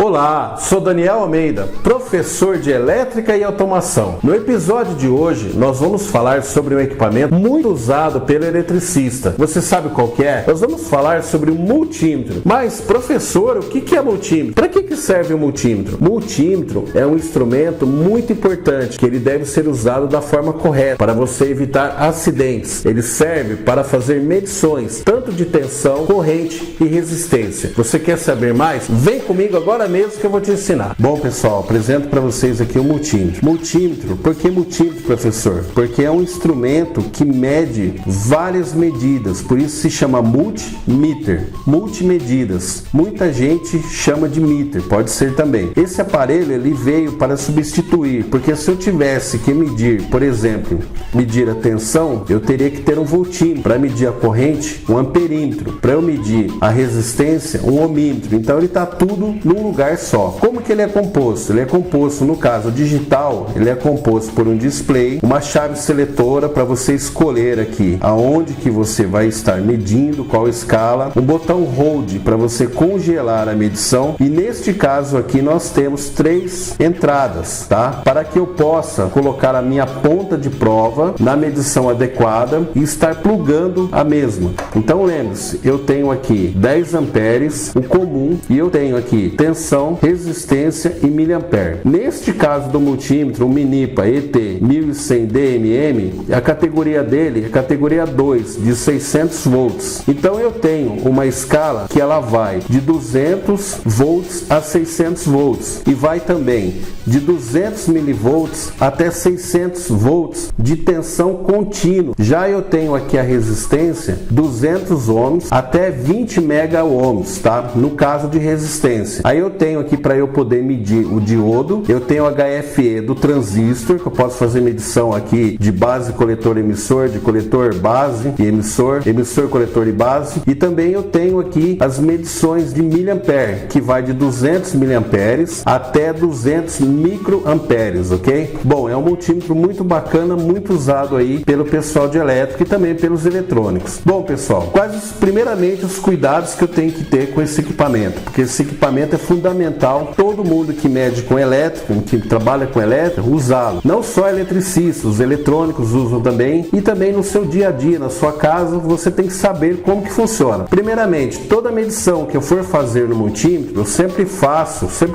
Olá, sou Daniel Almeida, professor de Elétrica e Automação. No episódio de hoje, nós vamos falar sobre um equipamento muito usado pelo eletricista. Você sabe qual que é? Nós vamos falar sobre o multímetro. Mas, professor, o que é multímetro? Para que serve o multímetro? Multímetro é um instrumento muito importante, que ele deve ser usado da forma correta, para você evitar acidentes. Ele serve para fazer medições, tanto de tensão, corrente e resistência. Você quer saber mais? Vem comigo agora mesmo que eu vou te ensinar. Bom, pessoal, apresento para vocês aqui o multímetro. Multímetro, por que multímetro, professor? Porque é um instrumento que mede várias medidas, por isso se chama multímetro, multimedidas. Muita gente chama de meter, pode ser também. Esse aparelho ele veio para substituir, porque se eu tivesse que medir, por exemplo, medir a tensão, eu teria que ter um voltímetro. Para medir a corrente, um amperímetro. Para eu medir a resistência, um ohmímetro. Então ele está tudo num lugar só. Como que ele é composto? Ele é composto, no caso digital, ele é composto por um display, uma chave seletora para você escolher aqui aonde que você vai estar medindo, qual escala, um botão hold para você congelar a medição, e neste caso aqui nós temos 3 entradas, tá? Para que eu possa colocar a minha ponta de prova na medição adequada e estar plugando a mesma. Então lembre-se, eu tenho aqui 10 amperes, o comum, e eu tenho aqui tensão, resistência e miliampere. Neste caso do multímetro, o Minipa ET1100DMM, a categoria dele é categoria 2, de 600 volts. Então eu tenho uma escala que ela vai de 200 volts a 600 volts e vai também de 200 milivolts até 600 volts de tensão contínua. Já eu tenho aqui a resistência 200 ohms até 20 mega ohms, tá? No caso de resistência. Aí eu tenho aqui para eu poder medir o diodo, eu tenho HFE do transistor, que eu posso fazer medição aqui de base, coletor, emissor, de coletor, base e emissor, emissor, coletor e base, e também eu tenho aqui as medições de miliampere, que vai de 200 miliamperes até 200 microamperes, ok? Bom, é um multímetro muito bacana, muito usado aí pelo pessoal de elétrica e também pelos eletrônicos. Bom, pessoal, primeiramente os cuidados que eu tenho que ter com esse equipamento, porque esse equipamento é fundamental, todo mundo que mede com elétrico, que trabalha com elétrica, usá-lo. Não só eletricistas, os eletrônicos usam também, e também no seu dia a dia, na sua casa, você tem que saber como que funciona. Primeiramente, toda medição que eu for fazer no multímetro, eu sempre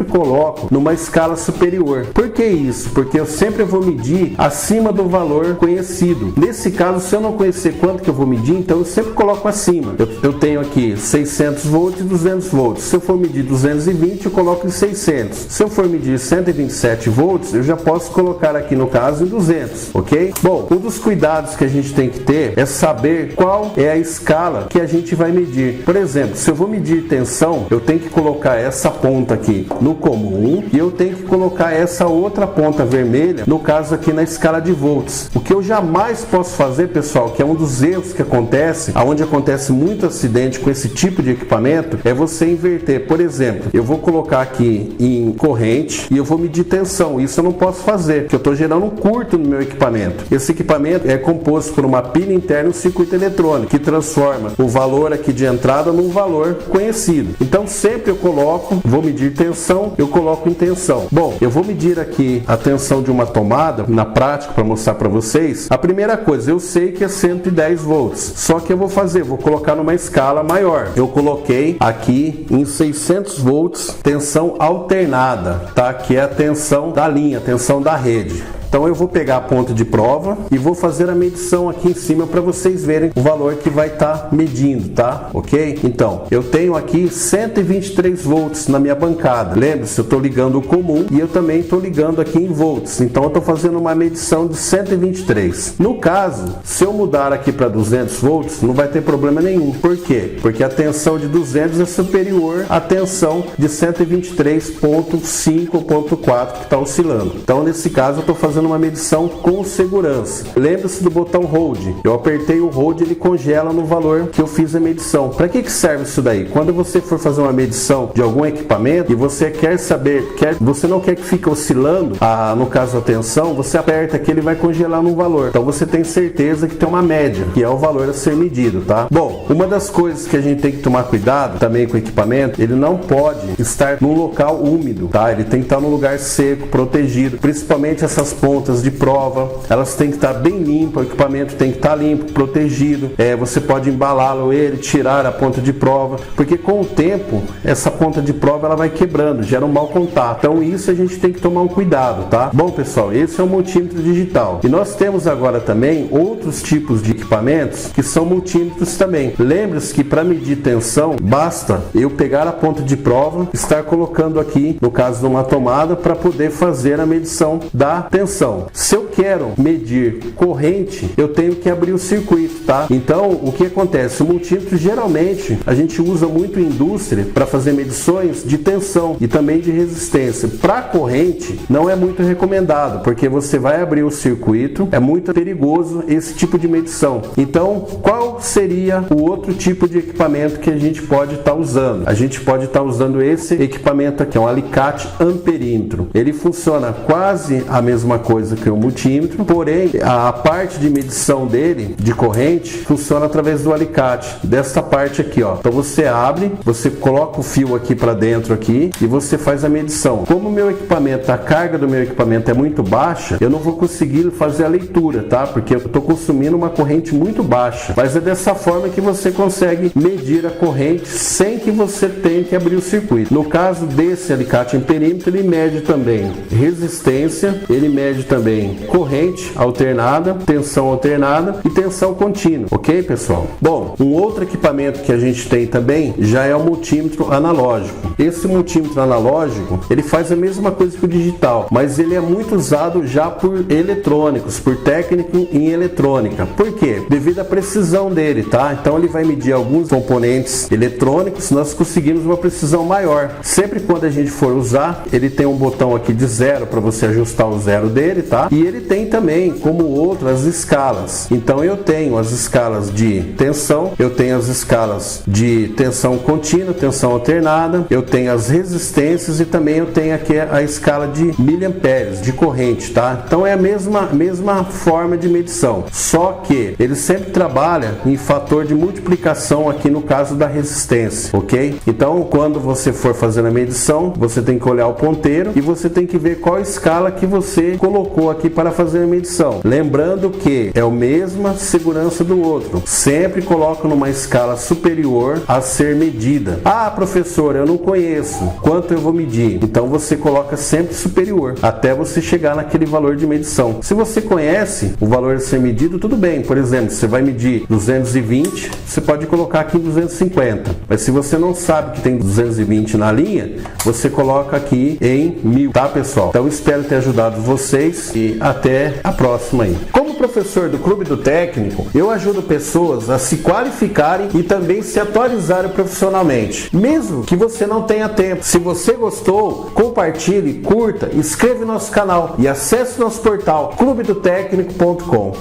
coloco numa escala superior. Por que isso? Porque eu sempre vou medir acima do valor conhecido. Nesse caso, se eu não conhecer quanto que eu vou medir, então eu sempre coloco acima. Eu tenho aqui 600 volts e 200 volts. Se eu for medir 220, eu coloco em 600. Se eu for medir 127 volts, eu já posso colocar aqui no caso em 200, ok? Bom, um dos cuidados que a gente tem que ter é saber qual é a escala que a gente vai medir. Por exemplo, se eu vou medir tensão, eu tenho que colocar essa ponta aqui no comum e eu tenho que colocar essa outra ponta vermelha, no caso aqui na escala de volts. O que eu jamais posso fazer, pessoal, que é um dos erros que acontece, onde acontece muito acidente com esse tipo de equipamento, é você inverter. Por exemplo, eu vou colocar aqui em corrente e eu vou medir tensão. Isso eu não posso fazer, porque eu estou gerando um curto no meu equipamento. Esse equipamento é composto por uma pilha interna e um circuito eletrônico, que transforma o valor aqui de entrada num valor conhecido. Então sempre eu coloco, vou medir tensão, eu coloco em tensão. Bom, eu vou medir aqui a tensão de uma tomada, na prática, para mostrar para vocês. A primeira coisa, eu sei que é 110 volts, só que eu vou colocar numa escala maior. Eu coloquei aqui em 600 volts, tensão alternada, tá? Que é a tensão da linha, a tensão da rede. Então eu vou pegar a ponta de prova e vou fazer a medição aqui em cima para vocês verem o valor que vai estar medindo, tá? Ok? Então, eu tenho aqui 123 volts na minha bancada. Lembre-se, eu estou ligando o comum e eu também estou ligando aqui em volts. Então eu estou fazendo uma medição de 123. No caso, se eu mudar aqui para 200 volts, não vai ter problema nenhum. Por quê? Porque a tensão de 200 é superior à tensão de 123.5 ou 1.4 que está oscilando. Então nesse caso eu estou fazendo fazendo uma medição com segurança. Lembre-se do botão Hold. Eu apertei o Hold, ele congela no valor que eu fiz a medição. Para que serve isso daí? Quando você for fazer uma medição de algum equipamento e você quer saber, você não quer que fique oscilando, no caso a tensão, você aperta aqui, ele vai congelar no valor. Então você tem certeza que tem uma média, que é o valor a ser medido, tá? Bom, uma das coisas que a gente tem que tomar cuidado também com o equipamento, ele não pode estar num local úmido, tá? Ele tem que estar num lugar seco, protegido, principalmente essas pontas de prova, elas têm que estar bem limpas, o equipamento tem que estar limpo, protegido. Você pode embalá-lo, ele tirar a ponta de prova, porque com o tempo essa ponta de prova ela vai quebrando, gera um mau contato. Então isso a gente tem que tomar um cuidado, tá? Bom, pessoal, esse é o multímetro digital. E nós temos agora também outros tipos de equipamentos que são multímetros também. Lembre-se que para medir tensão, basta eu pegar a ponta de prova, estar colocando aqui, no caso de uma tomada, para poder fazer a medição da tensão. Se eu quero medir corrente, eu tenho que abrir o circuito, tá? Então, o que acontece? O multímetro, geralmente, a gente usa muito em indústria para fazer medições de tensão e também de resistência. Para corrente, não é muito recomendado, porque você vai abrir o circuito, é muito perigoso esse tipo de medição. Então, qual seria o outro tipo de equipamento que a gente pode estar usando? A gente pode estar usando esse equipamento aqui, um alicate amperímetro. Ele funciona quase a mesma coisa que o multímetro, porém, a parte de medição dele, de corrente, funciona através do alicate, dessa parte aqui, ó. Então você abre, você coloca o fio aqui para dentro aqui e você faz a medição. Como o meu equipamento, a carga do meu equipamento é muito baixa, eu não vou conseguir fazer a leitura, tá? Porque eu estou consumindo uma corrente muito baixa. Mas é dessa forma que você consegue medir a corrente sem que você tenha que abrir o circuito. No caso desse alicate em perímetro, ele mede também resistência, ele mede também corrente alternada, tensão alternada e tensão contínua, ok, pessoal? Bom, um outro equipamento que a gente tem também já é o multímetro analógico. Esse multímetro analógico, ele faz a mesma coisa que o digital, mas ele é muito usado já por eletrônicos, por técnico em eletrônica. Por quê? Devido à precisão dele, tá? Então ele vai medir alguns componentes eletrônicos, nós conseguimos uma precisão maior. Sempre quando a gente for usar, ele tem um botão aqui de zero para você ajustar o zero dele, tá? E ele tem também, como outras escalas. Então eu tenho as escalas de tensão, eu tenho as escalas de tensão contínua, tensão alternada, eu tenho as resistências e também eu tenho aqui a escala de miliamperes, de corrente, tá? Então é a mesma forma de medição, só que ele sempre trabalha em fator de multiplicação aqui no caso da resistência, ok? Então quando você for fazendo a medição, você tem que olhar o ponteiro e você tem que ver qual escala que você colocou aqui para fazer a medição. Lembrando que é a mesma segurança do outro, sempre coloca numa escala superior a ser medida. Ah, professor, eu não conheço, quanto eu vou medir? Então você coloca sempre superior, até você chegar naquele valor de medição. Se você conhece o valor a ser medido, tudo bem. Por exemplo, você vai medir 220, você pode colocar aqui 250. Mas se você não sabe que tem 220 na linha, você coloca aqui em 1000, tá, pessoal? Então espero ter ajudado vocês e até a próxima aí. Como professor do Clube do Técnico, eu ajudo pessoas a se qualificarem e também se atualizarem profissionalmente, mesmo que você não tenha tempo. Se você gostou, compartilhe, curta, inscreva no nosso canal e acesse nosso portal clubedotecnico.com.